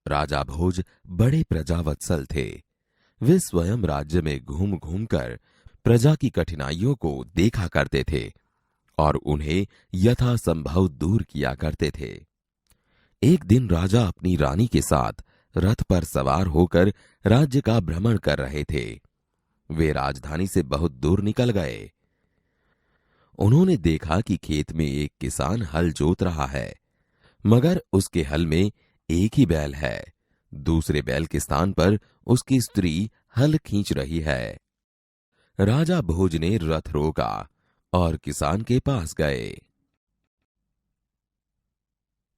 राजा भोज बड़े प्रजावत्सल थे। वे स्वयं राज्य में घूम घूम कर प्रजा की कठिनाइयों को देखा करते थे और उन्हें यथासंभव दूर किया करते थे। एक दिन राजा अपनी रानी के साथ रथ पर सवार होकर राज्य का भ्रमण कर रहे थे। वे राजधानी से बहुत दूर निकल गए। उन्होंने देखा कि खेत में एक किसान हल जोत रहा है, मगर उसके हल में एक ही बैल है। दूसरे बैल के स्थान पर उसकी स्त्री हल खींच रही है। राजा भोज ने रथ रोका और किसान के पास गए।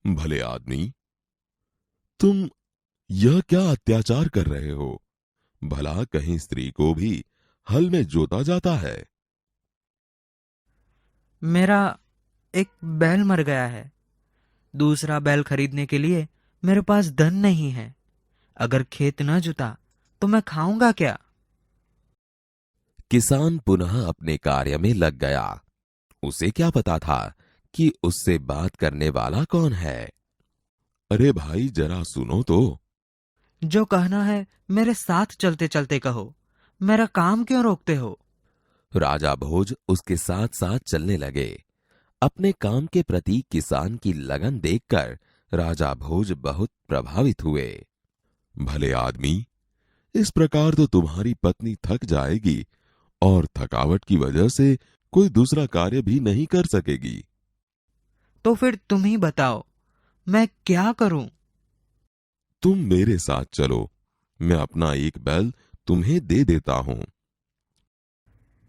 भले आदमी, तुम यह क्या अत्याचार कर रहे हो? भला कहीं स्त्री को भी हल में जोता जाता है? मेरा एक बैल मर गया है। दूसरा बैल खरीदने के लिए मेरे पास धन नहीं है। अगर खेत न जुता तो मैं खाऊंगा क्या? किसान पुनः अपने कार्य में लग गया। उसे क्या पता था कि उससे बात करने वाला कौन है। अरे भाई, जरा सुनो तो। जो कहना है मेरे साथ चलते चलते कहो। मेरा काम क्यों रोकते हो? राजा भोज उसके साथ साथ चलने लगे। अपने काम के प्रति किसान की लगन देखकर राजा भोज बहुत प्रभावित हुए। भले आदमी, इस प्रकार तो तुम्हारी पत्नी थक जाएगी और थकावट की वजह से कोई दूसरा कार्य भी नहीं कर सकेगी। तो फिर तुम ही बताओ, मैं क्या करूं? तुम मेरे साथ चलो, मैं अपना एक बैल तुम्हें दे देता हूं।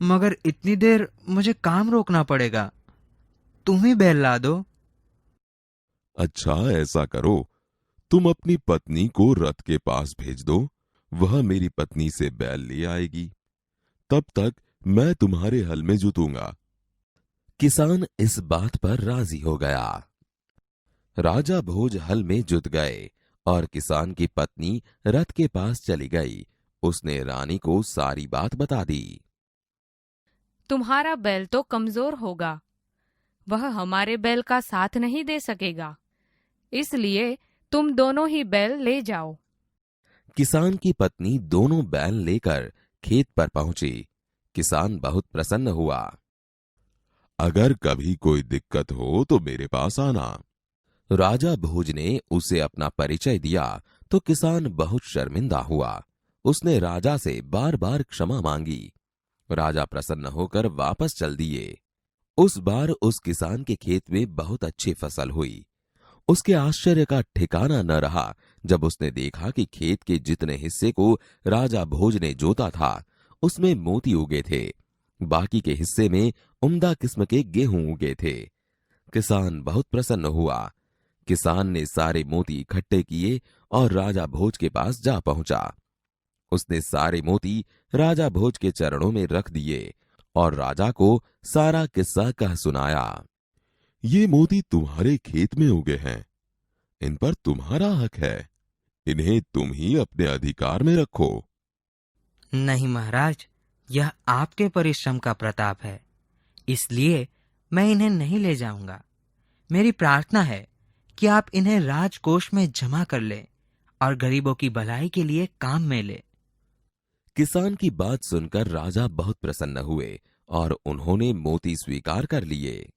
मगर इतनी देर मुझे काम रोकना पड़ेगा। तुम ही बैल ला दो। अच्छा, ऐसा करो, तुम अपनी पत्नी को रथ के पास भेज दो। वह मेरी पत्नी से बैल ले आएगी। तब तक मैं तुम्हारे हल में जुतूंगा। किसान इस बात पर राजी हो गया। राजा भोज हल में जुत गए और किसान की पत्नी रथ के पास चली गई। उसने रानी को सारी बात बता दी। तुम्हारा बैल तो कमजोर होगा, वह हमारे बैल का साथ नहीं दे सकेगा, इसलिए तुम दोनों ही बैल ले जाओ। किसान की पत्नी दोनों बैल लेकर खेत पर पहुंची। किसान बहुत प्रसन्न हुआ। अगर कभी कोई दिक्कत हो तो मेरे पास आना। राजा भोज ने उसे अपना परिचय दिया तो किसान बहुत शर्मिंदा हुआ। उसने राजा से बार बार क्षमा मांगी। राजा प्रसन्न होकर वापस चल दिए। उस बार उस किसान के खेत में बहुत अच्छी फसल हुई। उसके आश्चर्य का ठिकाना न रहा जब उसने देखा कि खेत के जितने हिस्से को राजा भोज ने जोता था उसमें मोती उगे थे। बाकी के हिस्से में उम्दा किस्म के गेहूं उगे थे। किसान बहुत प्रसन्न हुआ। किसान ने सारे मोती इकट्ठे किए और राजा भोज के पास जा पहुंचा। उसने सारे मोती राजा भोज के चरणों में रख दिए और राजा को सारा किस्सा कह सुनाया। ये मोती तुम्हारे खेत में उगे हैं, इन पर तुम्हारा हक है। इन्हें तुम ही अपने अधिकार में रखो। नहीं महाराज, यह आपके परिश्रम का प्रताप है, इसलिए मैं इन्हें नहीं ले जाऊंगा। मेरी प्रार्थना है कि आप इन्हें राजकोष में जमा कर लें और गरीबों की भलाई के लिए काम में ले। किसान की बात सुनकर राजा बहुत प्रसन्न हुए और उन्होंने मोती स्वीकार कर लिए।